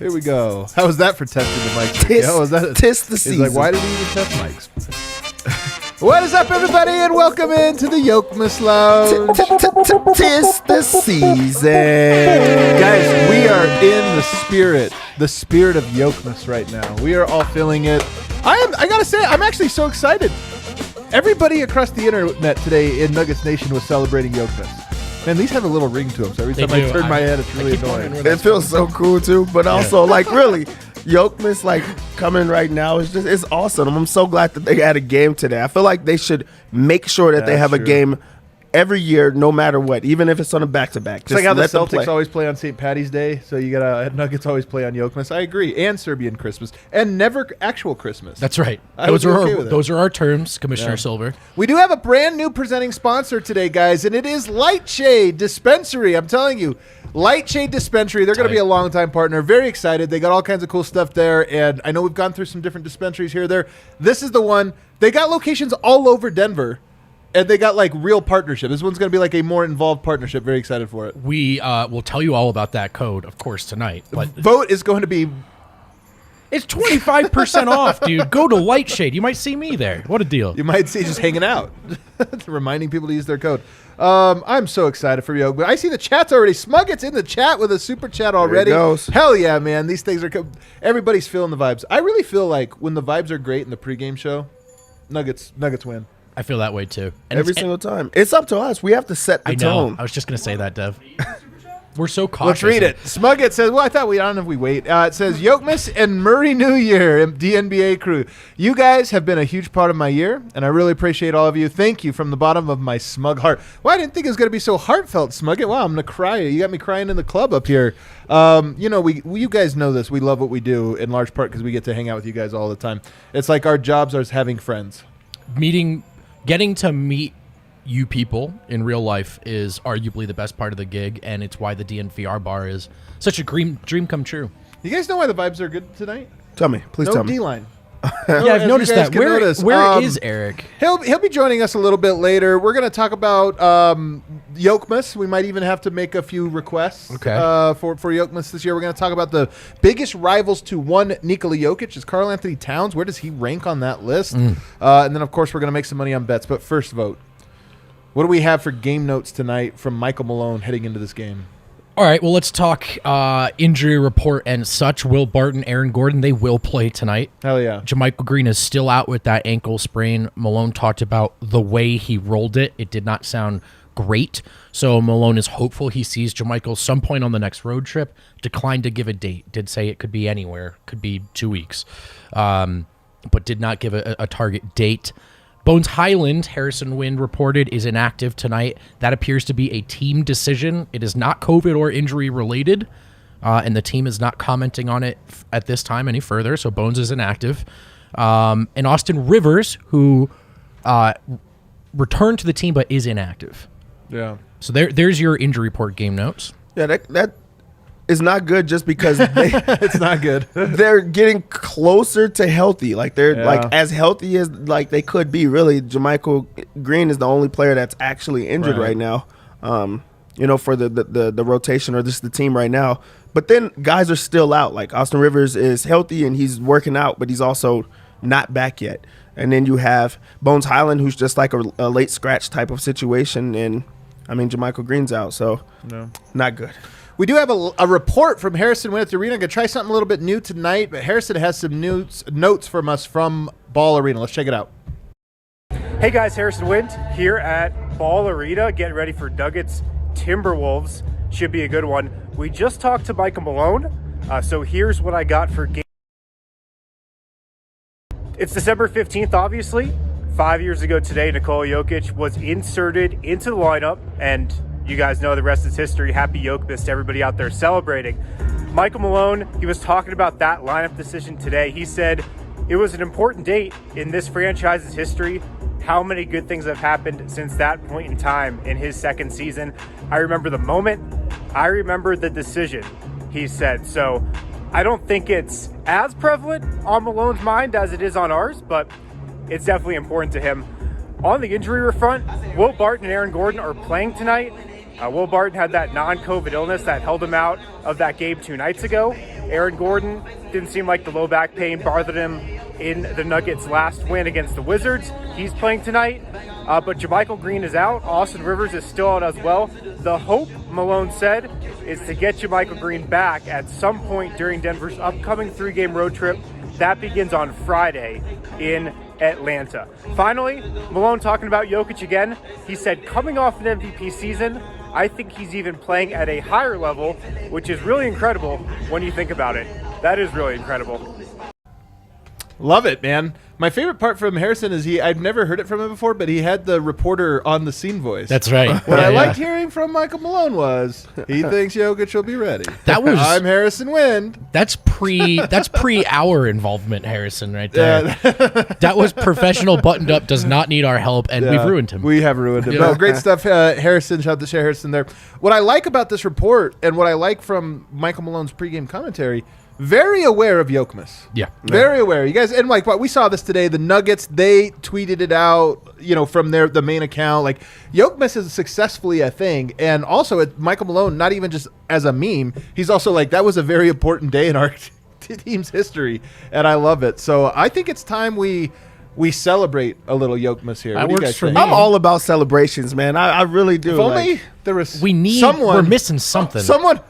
Here we go. How was that for testing the mics? Tis the season. He's like, why did we even test mics? What is up, everybody, and welcome into the Jokmas Lounge. Tis the season. Guys, we are in the spirit of Jokmas right now. We are all feeling it. I gotta say, I'm actually so excited. Everybody across the internet today in Nuggets Nation was celebrating Jokmas. Man, these have a little ring to them, so every time I turn my head, it's really annoying. It feels so cool, too, but also, really, Jokmas, coming right now, it's awesome. I'm so glad that they had a game today. I feel like they should make sure that they have a game every year, no matter what, even if it's on a back-to-back. It's like how the Celtics always play on St. Patty's Day, so you got Nuggets always play on Jokmas. I agree, and Serbian Christmas, and never actual Christmas. That's right. Those are our terms, Commissioner Silver. We do have a brand new presenting sponsor today, guys, and it is Lightshade Dispensary. I'm telling you, Lightshade Dispensary, they're going to be a longtime partner. Very excited. They got all kinds of cool stuff there, and I know we've gone through some different dispensaries here or there. This is the one. They got locations all over Denver. And they got real partnership. This one's going to be a more involved partnership. Very excited for it. We will tell you all about that code, of course, tonight. But Vote is going to be... It's 25% off, dude. Go to Lightshade. You might see me there. What a deal. You might see just hanging out. Reminding people to use their code. I'm so excited for you. I see the chat's already. Smugget's in the chat with a super chat already. There it goes. Hell yeah, man. These things are... Everybody's feeling the vibes. I really feel like when the vibes are great in the pregame show, Nuggets win. I feel that way too. And every single time. It's up to us. We have to set the tone. I was just going to say that, Dev. We're so cautious. Let's read it. Smugget says, I don't know if we wait. It says, Jokmas and Murray New Year, DNVR crew. You guys have been a huge part of my year, and I really appreciate all of you. Thank you from the bottom of my smug heart. Well, I didn't think it was going to be so heartfelt, Smugget. Wow, I'm going to cry. You got me crying in the club up here. You guys know this. We love what we do, in large part because we get to hang out with you guys all the time. It's like our jobs are having friends. Getting to meet you people in real life is arguably the best part of the gig, and it's why the DNVR Bar is such a dream come true. You guys know why the vibes are good tonight? Tell me. Please tell me. No D-line. Yeah, I've noticed that. Where is Eric? He'll be joining us a little bit later. We're going to talk about Jokmas. We might even have to make a few requests for Jokmas this year. We're going to talk about the biggest rivals to one Nikola Jokic. Is Karl Anthony Towns. Where does he rank on that list? And then, of course, we're going to make some money on bets. But first, Vote. What do we have for game notes tonight from Michael Malone heading into this game? All right, well, let's talk injury report and such. Will Barton, Aaron Gordon, they will play tonight. Hell yeah. JaMychal Green is still out with that ankle sprain. Malone talked about the way he rolled it. It did not sound great. So Malone is hopeful he sees JaMychal some point on the next road trip. Declined to give a date. Did say it could be anywhere. Could be 2 weeks. But did not give a target date. Bones Highland, Harrison Wind reported, is inactive tonight. That appears to be a team decision. It is not COVID or injury related, and the team is not commenting on it at this time any further, so Bones is inactive. And Austin Rivers, who returned to the team but is inactive. Yeah. So there's your injury report game notes. Yeah, that is not good just because it's not good. They're getting closer to healthy. They're as healthy as they could be. Really, JaMychal Green is the only player that's actually injured right now. For the rotation or just the team right now. But then guys are still out. Austin Rivers is healthy and he's working out, but he's also not back yet. And then you have Bones Highland, who's just a late scratch type of situation, and JaMychal Green's out, so not good. We do have a report from Harrison Wind at the arena. I'm going to try something a little bit new tonight, but Harrison has some notes from us from Ball Arena. Let's check it out. Hey guys, Harrison Wind here at Ball Arena, getting ready for Nuggets Timberwolves. Should be a good one. We just talked to Michael Malone, so here's what I got for game. It's December 15th, obviously. 5 years ago today, Nikola Jokic was inserted into the lineup, and you guys know the rest is history. Happy Jokmas to everybody out there celebrating. Michael Malone, he was talking about that lineup decision today. He said it was an important date in this franchise's history. How many good things have happened since that point in time in his second season. I remember the moment. I remember the decision, he said. So I don't think it's as prevalent on Malone's mind as it is on ours, but it's definitely important to him. On the injury front, Will Barton and Aaron Gordon are playing tonight. Will Barton had that non-COVID illness that held him out of that game 2 nights ago. Aaron Gordon didn't seem like the low back pain bothered him in the Nuggets' last win against the Wizards. He's playing tonight, but JaMychal Green is out. Austin Rivers is still out as well. The hope, Malone said, is to get JaMychal Green back at some point during Denver's upcoming 3-game road trip. That begins on Friday in Atlanta. Finally, Malone talking about Jokic again. He said, coming off an MVP season, I think he's even playing at a higher level, which is really incredible when you think about it. That is really incredible. Love it, man. My favorite part from Harrison is I've never heard it from him before, but he had the reporter on the scene voice. That's right. What I liked hearing from Michael Malone was he thinks Jokic will be ready. That was I'm Harrison Wind. That's pre our involvement, Harrison, right there. That was professional, buttoned up, does not need our help, and we've ruined him. We have ruined him. No, great stuff, Harrison. Shout out to Shea Harrison there. What I like about this report and what I like from Michael Malone's pregame commentary, very aware of Jokmas. Yeah. Very aware. You guys, and like what we saw this today, the Nuggets, they tweeted it out, from the main account. Like Jokmas is successfully a thing. And also Michael Malone, not even just as a meme, he's also like, that was a very important day in our team's history. And I love it. So I think it's time we celebrate a little Jokmas here. That What do you works guys for think? me. I'm all about celebrations, man. I really do. If only there was we're missing something. Someone.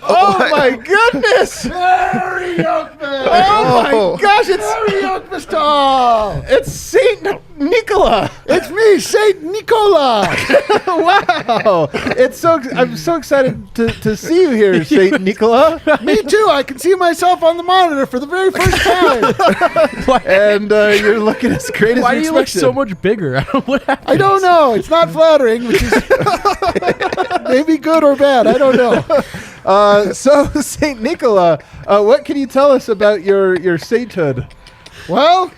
Oh my goodness! Harry Jokmas! Oh my gosh! It's Harry Jokmas tall! It's Saint Nikola. It's me, Saint Nikola! Wow! I'm so excited to see you here, Saint Nikola. Me too. I can see myself on the monitor for the very first time. And you're looking as great as Why you do you look expected. so much bigger? What happened? I don't know. It's not flattering, which is maybe good or bad. I don't know. So Saint Nikola, what can you tell us about your sainthood? Well,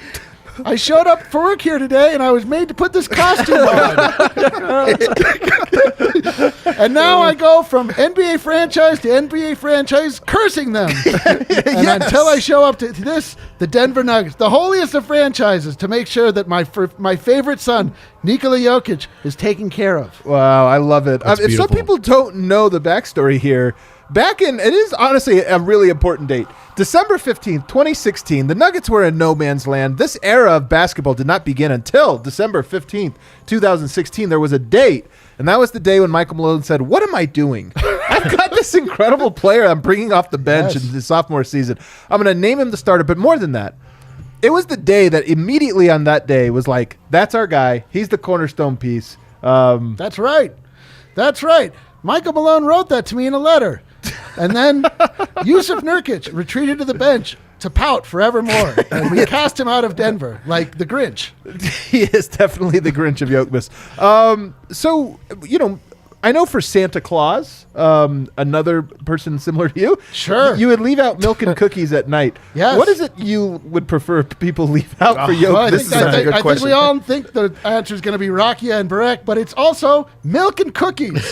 I showed up for work here today, and I was made to put this costume on. And now I go from NBA franchise to NBA franchise, cursing them. And until I show up to this, the Denver Nuggets, the holiest of franchises, to make sure that my favorite son, Nikola Jokic, is taken care of. Wow, I love it. If some beautiful. people don't know the backstory here, it is honestly a really important date. December 15th, 2016, the Nuggets were in no man's land. This era of basketball did not begin until December 15th, 2016. There was a date, and that was the day when Michael Malone said, "What am I doing? I've got this incredible player I'm bringing off the bench in the sophomore season. I'm going to name him the starter." But more than that, it was the day that immediately on that day was like, that's our guy. He's the cornerstone piece. That's right. That's right. Michael Malone wrote that to me in a letter. And then Yusuf Nurkic retreated to the bench to pout forevermore. And we cast him out of Denver like the Grinch. He is definitely the Grinch of Jokmas. So, I know for Santa Claus, another person similar to you, Sure. you would leave out milk and cookies at night. Yes. What is it you would prefer people leave out for Jokmas? Well, I This think, is a good I think question. we all think the answer is going to be Rakia and Barek, but it's also milk and cookies.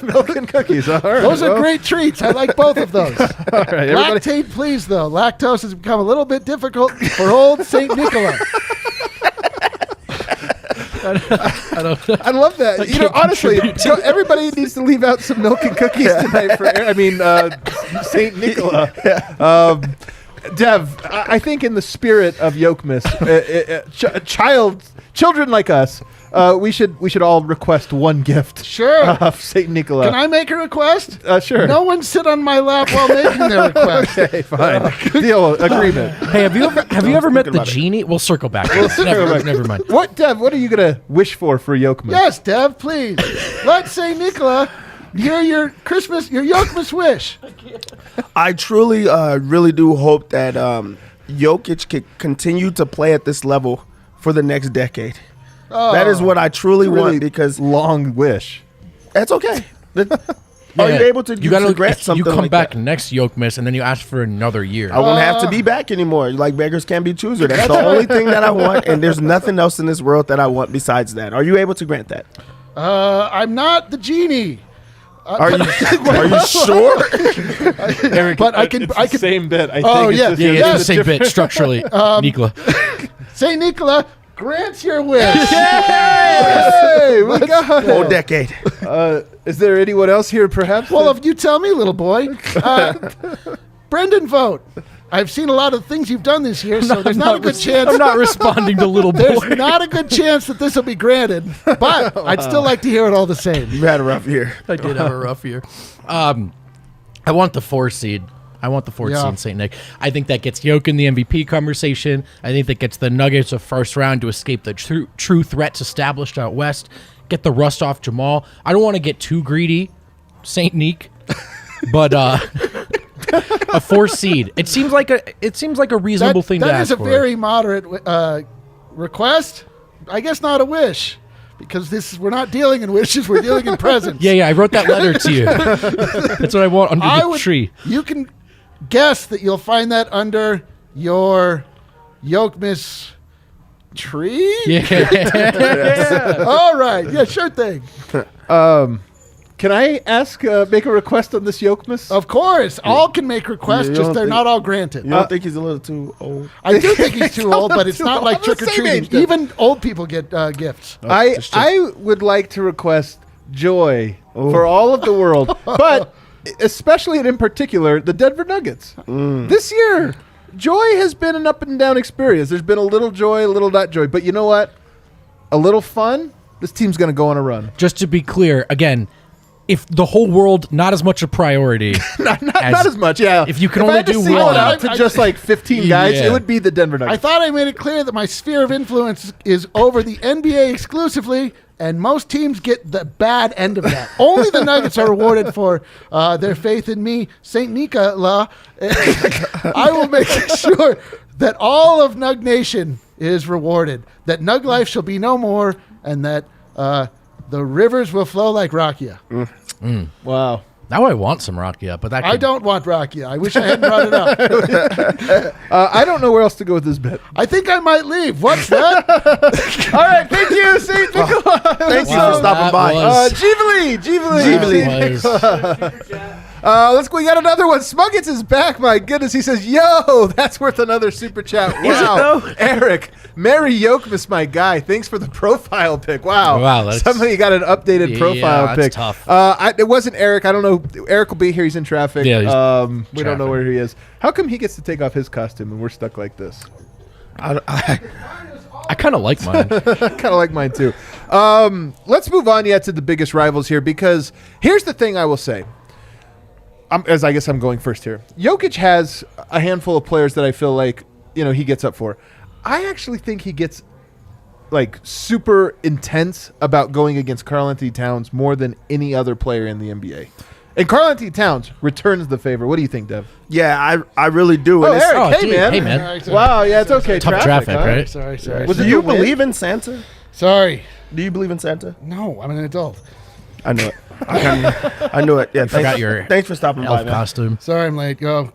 milk and cookies. All right. Those are great treats. I like both of those. All right, everybody. Lactate, please, though. Lactose has become a little bit difficult for old St. Nicola. I love that. Honestly, everybody needs to leave out some milk and cookies tonight for Saint Nicola. Dev, I think in the spirit of Jokmas, children like us, we should all request one gift. Sure. Of Saint Nicola. Can I make a request? Sure. No one sit on my lap while making their request. Okay, fine. Deal. Agreement. Hey, have you ever met the genie? We'll circle back. Never mind. What, Dev? What are you gonna wish for Jokmas? Yes, Dev, please. Let's say, Nicola, hear your Jokmas wish. I truly, really do hope that Jokic can continue to play at this level for the next decade. That is what I truly want, because long wish. that's okay. Are you able to grant something You come like back that? next Jokmas, and then you ask for another year. I won't have to be back anymore. Like, beggars can't be choosers. That's the only thing that I want, and there's nothing else in this world that I want besides that. Are you able to grant that? I'm not the genie. Are you sure? Eric, But I can. Same bit. I Oh, think yeah. it's just Yeah, a it's the same bit structurally, Nikola. Say, Nicola, grants your wish. Hey, we got Whole it. decade. Is there anyone else here, perhaps? Well, if you tell me, little boy. Brendan Vogt. I've seen a lot of things you've done this year, so there's not a good chance. I'm not responding to little boy. There's not a good chance that this will be granted, but I'd still like to hear it all the same. You had a rough year. I did have a rough year. I want the 4 seed. I want the 4th seed in St. Nick. I think that gets Jokic in the MVP conversation. I think that gets the Nuggets a first round to escape the true threats established out west. Get the rust off Jamal. I don't want to get too greedy, St. Nick, but a 4 seed. It seems like a reasonable thing to ask That is a for. very moderate request. I guess not a wish, because we're not dealing in wishes. We're dealing in presents. Yeah. I wrote that letter to you. That's what I want under the tree. You can guess that you'll find that under your Jokmas tree. Yeah. All right. Yeah, sure thing. Can I make a request on this Jokmas? Of course. All can make requests, You just don't they're think- not all granted. You don't think he's a little too old? I do think he's too old, but it's too not old. like I'm the trick or same age treating. then. Even old people get gifts. I would like to request joy for all of the world, but especially and in particular, the Denver Nuggets. This year, joy has been an up and down experience. There's been a little joy, a little not joy. But you know what? A little fun, this team's going to go on a run. Just to be clear, again, if the whole world not as much a priority, Not as much, yeah. If you can I only had to do single one. it out to just like 15 guys, Yeah. it would be the Denver I Nuggets. thought I made it clear that my sphere of influence is over the NBA exclusively, and most teams get the bad end of that. Only the Nuggets are rewarded for their faith in me, Saint Nikola. I will make sure that all of Nug Nation is rewarded, that Nug life shall be no more, and that the rivers will flow like Rakia. Wow. now I want some Rakia, but that I could- don't want Rakia. I wish I hadn't brought it up. I don't know where else to go with this bit. I think I might leave. What's that? All right, thank you, St. Nicola. Thank you for Wow, stopping that by. was- Jivali. that was- Let's go. We got another one. Smuggets is back. My goodness. He says, yo, that's worth another super chat. Wow. Eric, Mary Jokmas, my guy. Thanks for the profile pic. Wow. Wow, that's- Somebody got an updated Yeah, profile that's pic. tough. It wasn't Eric. I don't know. Eric will be here. He's in traffic. Yeah, he's we don't know traffic. where he is. How come he gets to take off his costume and we're stuck like this? I kind of like mine. Kind of like mine too. Let's move on yet to the biggest rivals here, because here's the thing I will say. As I guess I'm going first here. Jokic has a handful of players that I feel like, he gets up for. I actually think he gets like super intense about going against Karl-Anthony Towns more than any other player in the NBA. And Karl-Anthony Towns returns the favor. What do you think, Dev? Yeah, I really do. Oh, And it's- Eric, Oh, dude, hey, man. Sorry. Wow, yeah, it's okay. Tough traffic, huh? right? Sorry. Was do it you the wind? believe in Santa? Sorry. Do you believe in Santa? No, I'm an adult. I knew it. I knew it. Yeah, Forgot your thanks for stopping by, elf man. costume. Sorry, I'm late. Go.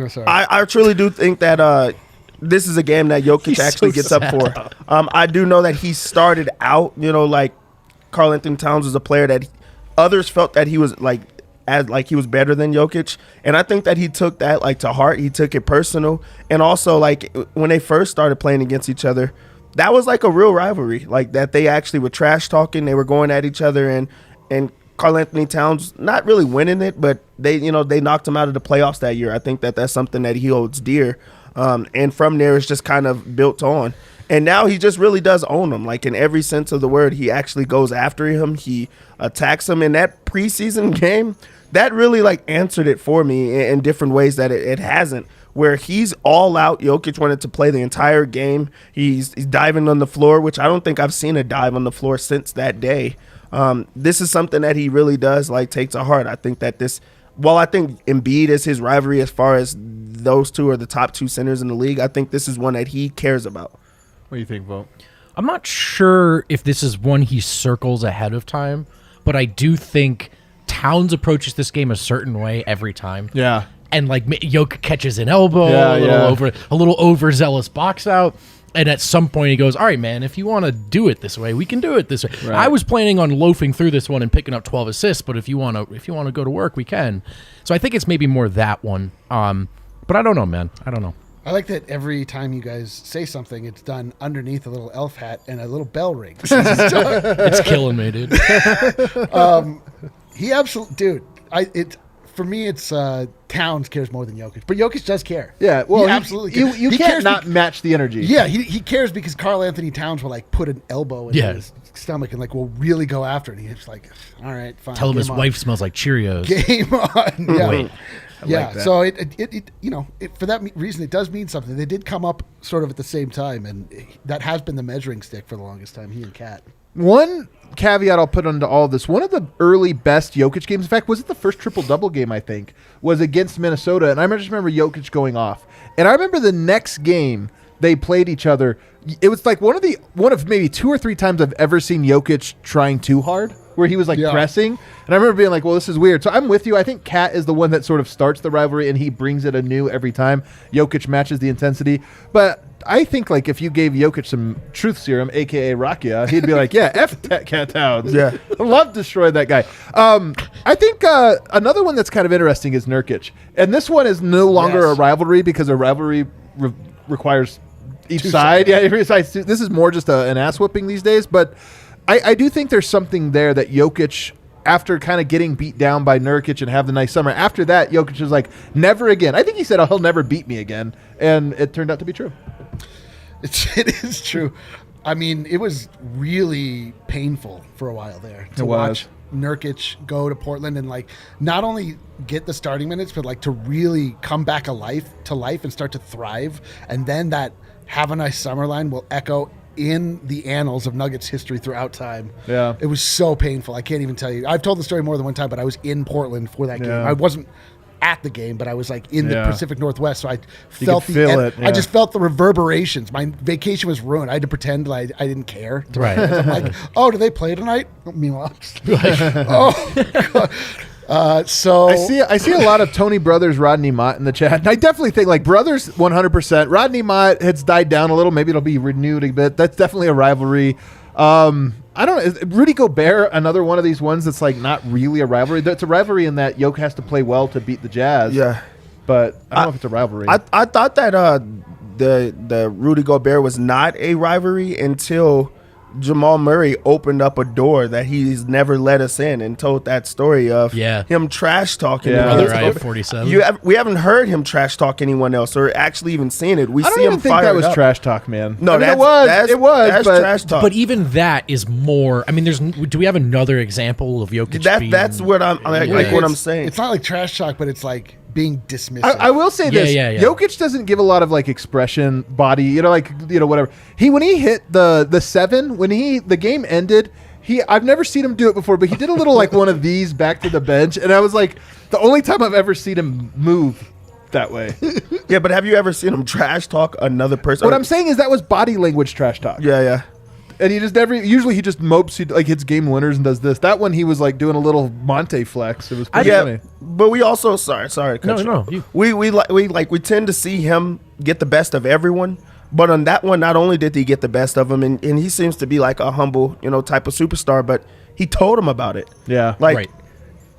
Sorry. I truly do think that this is a game that Jokic He's actually so gets up for. I do know that he started out, like Karl-Anthony Towns was a player that others felt that he was he was better than Jokic, and I think that he took that to heart. He took it personal, and also when they first started playing against each other, that was a real rivalry. That they actually were trash talking, they were going at each other, and Karl-Anthony Towns not really winning it, but they knocked him out of the playoffs that year. I think that that's something that he holds dear, and from there it's just kind of built on. And now he just really does own him. In every sense of the word, he actually goes after him. He attacks him. In that preseason game, that really answered it for me in different ways that it hasn't. Where he's all out. Jokic wanted to play the entire game. He's diving on the floor, which I don't think I've seen a dive on the floor since that day. This is something that he really does take to heart. I think that while I think Embiid is his rivalry as far as those two are the top two centers in the league, I think this is one that he cares about. What do you think, Vogt? I'm not sure if this is one he circles ahead of time, but I do think Towns approaches this game a certain way every time. Yeah. And Jokic catches an elbow, Yeah, a little overzealous box out. And at some point he goes, all right, man, if you want to do it this way, we can do it this way. Right. I was planning on loafing through this one and picking up 12 assists, but if you want to go to work, we can. So I think it's maybe more that one. But I don't know, man. I don't know. I like that every time you guys say something, it's done underneath a little elf hat and a little bell ring. It's killing me, dude. He absolutely, dude. For me, it's Towns cares more than Jokic, but Jokic does care. Yeah, well, he absolutely cares. You He can't cares not match the energy. Yeah, he cares because Karl Anthony Towns will like put an elbow in his stomach and like will really go after it. And he's like, all right, fine. Tell him his game wife smells like Cheerios. Game on. Yeah. Wait. Yeah, like that. so it for that reason, it does mean something. They did come up sort of at the same time, and that has been the measuring stick for the longest time, he and Kat. One caveat I'll put onto all of this, one of the early best Jokic games, in fact, was it the first triple-double game, I think, was against Minnesota, and I just remember Jokic going off. And I remember the next game they played each other, it was like one of maybe 2 or 3 times I've ever seen Jokic trying too hard, where he was like pressing. And I remember being like, well, this is weird. So I'm with you. I think Kat is the one that sort of starts the rivalry, and he brings it anew every time. Jokic matches the intensity. But I think like if you gave Jokic some truth serum, a.k.a. Rakia, he'd be like, yeah, F Kat Towns. Yeah. I love destroy that guy. I think another one that's kind of interesting is Nurkic. And this one is no longer a rivalry because a rivalry requires each side. Yeah, every side. This is more just an ass whooping these days. But I do think there's something there that Jokic, after kind of getting beat down by Nurkic and have the nice summer, after that, Jokic was like, never again. I think he said, oh, he'll never beat me again. And it turned out to be true. It is true. I mean, it was really painful for a while there to watch Nurkic go to Portland and like not only get the starting minutes, but like to really come back to life and start to thrive. And then that have a nice summer line will echo in the annals of Nuggets history throughout time. Yeah. It was so painful. I can't even tell you. I've told the story more than one time, but I was in Portland for that game. I wasn't at the game, but I was like in the Pacific Northwest, so I felt I just felt the reverberations. My vacation was ruined. I had to pretend like I didn't care. Right. I'm like, oh, do they play tonight? Meanwhile, oh, God. So I see a lot of Tony Brothers, Rodney Mott in the chat. And I definitely think like Brothers 100%. Rodney Mott has died down a little. Maybe it'll be renewed a bit. That's definitely a rivalry. I don't know. Is Rudy Gobert another one of these ones that's like not really a rivalry? It's a rivalry in that Jokic has to play well to beat the Jazz. Yeah. But I don't know if it's a rivalry. I thought that the Rudy Gobert was not a rivalry until Jamal Murray opened up a door that he's never let us in and told that story of him trash talking. Brother, I have 47. We haven't heard him trash talk anyone else or actually even seen it. I don't even think that was trash talk, man. No, I mean, it was. That's But trash talk. But even that is more. I mean, do we have another example of Jokic? That's what I'm like. What I'm saying. It's not like trash talk, but it's like being dismissive. I will say this: Jokic doesn't give a lot of like expression, body, whatever. When he hit the 7, when the game ended, I've never seen him do it before, but he did a little like one of these back to the bench, and I was like, the only time I've ever seen him move that way. Yeah, but have you ever seen him trash talk another person? What I'm saying is that was body language trash talk. Yeah. And he just usually he just mopes, he like hits game winners and does this. That one he was like doing a little Monte flex. It was pretty funny. But we also sorry to cut you. We tend to see him get the best of everyone. But on that one, not only did he get the best of him, and he seems to be like a humble, type of superstar, but he told him about it. Yeah. Like,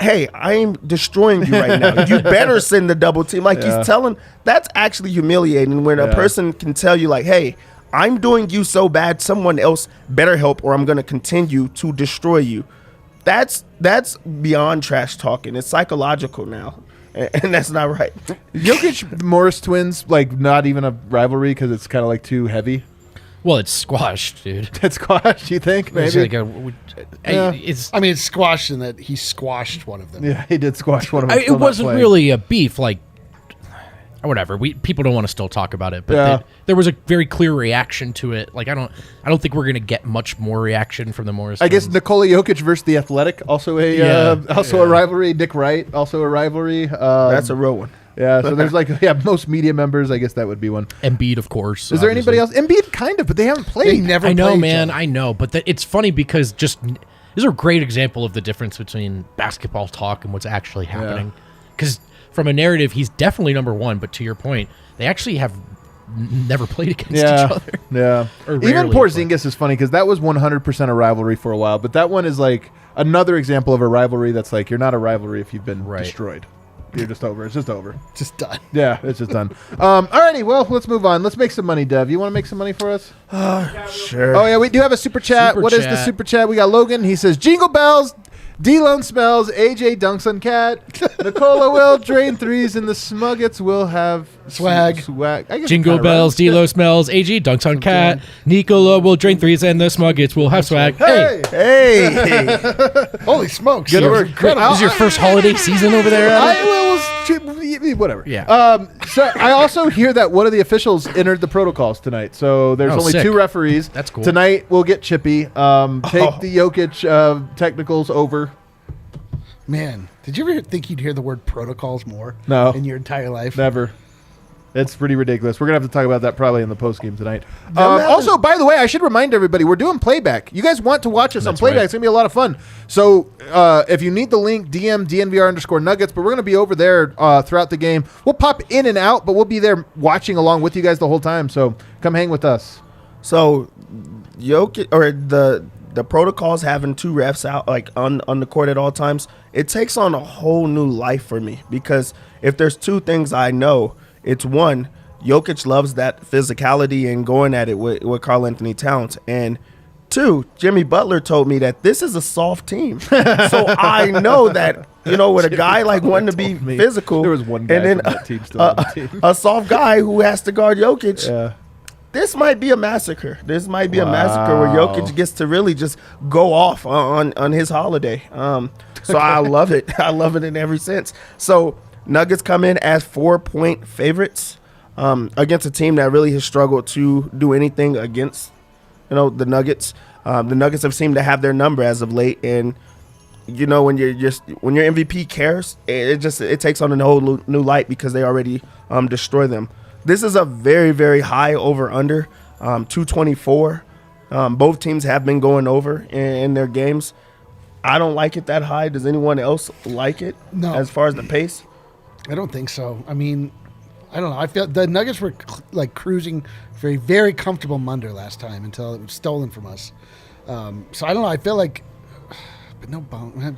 hey, I'm destroying you right now. You better send the double team. Like he's telling, that's actually humiliating when a person can tell you like, hey, I'm doing you so bad, someone else better help or I'm going to continue to destroy you. That's beyond trash talking. It's psychological now. And that's not right. Jokic Morris twins, like not even a rivalry because it's kind of like too heavy. Well, it's squashed, dude. It's squashed, you think? Maybe. It's squashed in that he squashed one of them. Yeah, he did squash one of them. It wasn't really a beef, like, whatever. People don't want to still talk about it, but there was a very clear reaction to it. Like, I don't think we're gonna get much more reaction from the Morris. I guess Nikola Jokic versus the Athletic, also a rivalry. Nick Wright, also a rivalry. That's a real one. Yeah, so there's most media members. I guess that would be one. Embiid, of course. Is there anybody else? Embiid, kind of, but they haven't played. They never. I know, played man. I know, but it's funny because this is a great example of the difference between basketball talk and what's actually happening. Because from a narrative, he's definitely number one. But to your point, they actually have never played against each other. Yeah. Even Porzingis is funny because that was 100% a rivalry for a while. But that one is like another example of a rivalry that's like you're not a rivalry if you've been destroyed. you're just over. It's just over. Just done. Yeah, it's just done. Alrighty, well, let's move on. Let's make some money, Dev. You want to make some money for us? Sure. Oh, yeah, we do have a super chat. What is the super chat? We got Logan. He says, Jingle bells, D-Lone smells, AJ dunks on cat, Nikola will drain threes, and the Smuggets will have Swag. Swag. I guess Jingle it kinda bells, rhymes. D-Lo smells, AG dunks on cat, Nikola will drain threes, and the Smuggets will have swag. Hey, Hey! Holy smokes. Good That was work. incredible. this is your first holiday season over there, Adam? Whatever. Yeah. So I also hear that one of the officials entered the protocols tonight. So there's Oh, only sick. 2 referees. That's cool. Tonight we'll get Chippy. Take the Jokic technicals over. Man, did you ever think you'd hear the word protocols more No. in your entire life? Never. It's pretty ridiculous. We're going to have to talk about that probably in the post game tonight. matters. Also, by the way, I should remind everybody, we're doing playback. You guys want to watch us on That's playback. right. It's going to be a lot of fun. So if you need the link, DM DNVR_Nuggets, but we're going to be over there throughout the game. We'll pop in and out, but we'll be there watching along with you guys the whole time. So come hang with us. So, Jokic or the protocols having 2 refs out like on the court at all times, it takes on a whole new life for me because if there's 2 things I know, it's one, Jokic loves that physicality and going at it with Karl Anthony Towns, and 2, Jimmy Butler told me that this is a soft team. So I know that, with a guy like wanting to be told me. physical, There was one guy and then from that team still on the team. a soft guy who has to guard Jokic. Yeah. This might be a massacre. This might be a massacre where Jokic gets to really just go off on his holiday. So I love it. I love it in every sense. So Nuggets come in as 4-point favorites against a team that really has struggled to do anything against, the Nuggets. The Nuggets have seemed to have their number as of late, and when your MVP cares, it takes on a whole new light because they already destroy them. This is a very, very high over-under, 224. Both teams have been going over in their games. I don't like it that high. Does anyone else like it? No. As far as the pace? I don't think so. I mean, I don't know. I feel the Nuggets were cruising for a very comfortable Munder last time until it was stolen from us. So I don't know. I feel like, but no bone.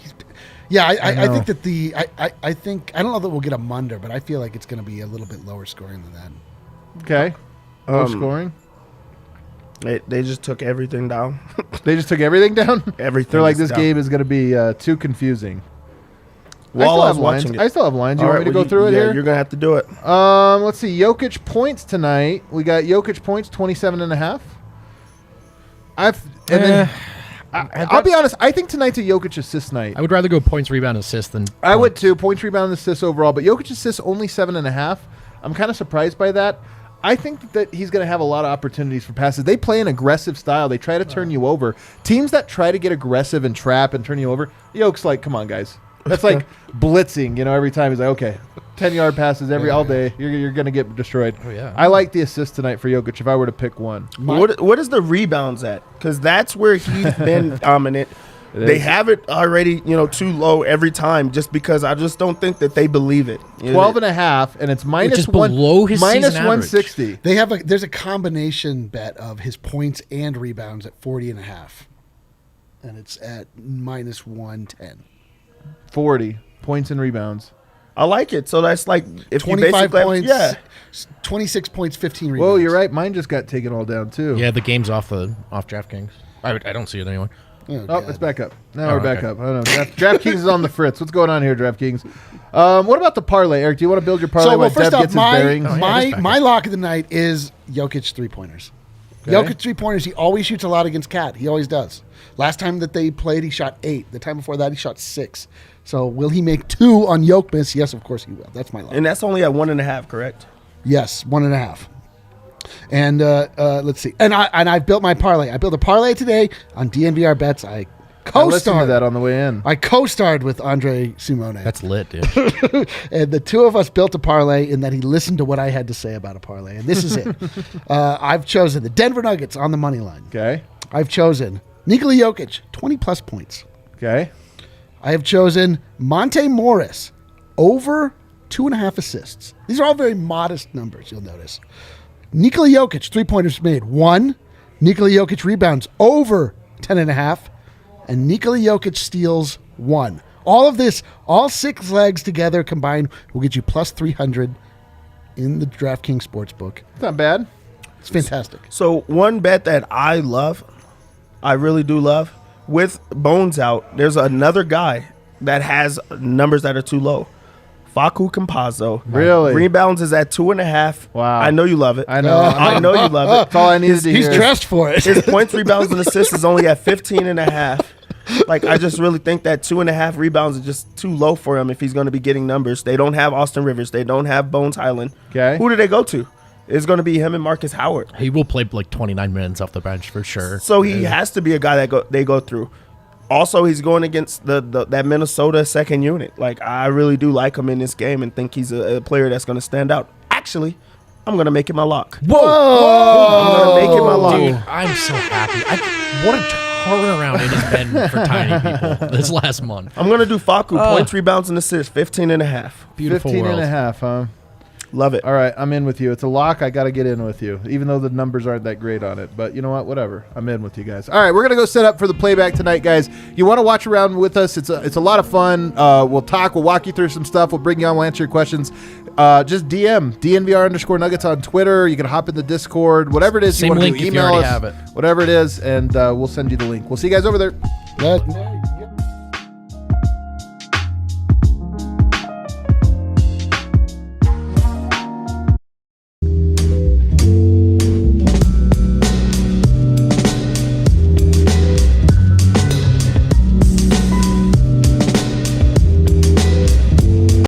Yeah, I think that I think I don't know that we'll get a Munder, but I feel like it's going to be a little bit lower scoring than that. Okay. Low scoring. They just took everything down. They just took everything down? Everything. They're like, is this down. game is going to be too confusing. While I I was still have lines. watching it. I still have lines. You All want me right, to go through it yeah, here? You're gonna have to do it. Let's see. Jokic points tonight. We got Jokic points 27.5. I'll be honest. I think tonight's a Jokic assist night. I would rather go points, rebound, assist than I would too. Points, rebound, assists overall, but Jokic assists only 7.5. I'm kind of surprised by that. I think that he's going to have a lot of opportunities for passes. They play an aggressive style. They try to turn you over. Teams that try to get aggressive and trap and turn you over, Jokic's like, come on, guys. That's like blitzing, every time. He's like, okay, 10-yard passes all day. You're going to get destroyed. Oh, yeah. I like the assist tonight for Jokic if I were to pick one. What is the rebounds at? Because that's where he's been dominant. They have it already, too low every time just because I just don't think that they believe it. 12.5, and it's minus is one, below his minus season average. 160. There's a combination bet of his points and rebounds at 40.5, and it's at minus 110. 40 points and rebounds. I like it. So that's like if you 25 basically points, yeah. 26 points, 15 rebounds. Whoa, you're right. Mine just got taken all down too. Yeah, the game's off DraftKings. I don't see it anyway. Oh, Oh, God. it's back up. Now Oh, we're back okay. up. I don't know. DraftKings is on the fritz. What's going on here, DraftKings? What about the parlay, Eric? Do you want to build your parlay while first Deb off, gets his bearings? my lock of the night is Jokic 3-pointers. Okay. Jokic 3-pointers. He always shoots a lot against Cat. He always does. Last time that they played, he shot 8. The time before that, he shot 6. So will he make 2 on Jokmas? Yes, of course he will. That's my lock. And that's only at 1.5, correct? Yes, 1.5. And let's see. And I built my parlay. I built a parlay today on DNVR bets. I I listened to co-starred. that on the way in. I co-starred with Andre Simone. That's lit, dude. And the two of us built a parlay in that he listened to what I had to say about a parlay. And this is it. I've chosen the Denver Nuggets on the money line. Okay. I've chosen Nikola Jokic, 20-plus points. Okay. I have chosen Monte Morris, over 2.5 assists. These are all very modest numbers, you'll notice. Nikola Jokic, 3-pointers made, 1. Nikola Jokic rebounds, over 10.5. And Nikola Jokic steals, 1. All of this, all 6 legs together combined, will get you plus 300 in the DraftKings Sportsbook. It's not bad. It's fantastic. So one bet that I love, I really do love, with Bones out, there's another guy that has numbers that are too low. Facu Campazzo. Really? Rebounds is at 2.5. Wow. I know you love it. I know. I know you love it. That's all I needed to He's hear. dressed for it. His points, rebounds, and assists is only at 15.5. Like, I just really think that 2.5 rebounds is just too low for him if he's going to be getting numbers. They don't have Austin Rivers. They don't have Bones Highland. Okay. Who do they go to? It's going to be him and Marcus Howard. He will play like 29 minutes off the bench for sure. So he has to be a guy that they go through. Also, he's going against that Minnesota second unit. Like, I really do like him in this game and think he's a player that's going to stand out. Actually, I'm going to make him my lock. Whoa! I'm going to make him my lock. Dude, I'm so happy. What a turnaround it has been for tiny people this last month. I'm going to do Facu, points, rebounds, and assists, 15.5. Beautiful 15 world. and a half, huh? Love it. All right, I'm in with you. It's a lock. I got to get in with you, even though the numbers aren't that great on it. But you know what? Whatever. I'm in with you guys. All right, we're going to go set up for the playback tonight, guys. You want to watch around with us? It's a lot of fun. We'll talk. We'll walk you through some stuff. We'll bring you on. We'll answer your questions. Just DM DNVR_Nuggets on Twitter. You can hop in the Discord. Whatever it is Same you want to link do. if you Email already us. have it. Whatever it is, and we'll send you the link. We'll see you guys over there. That-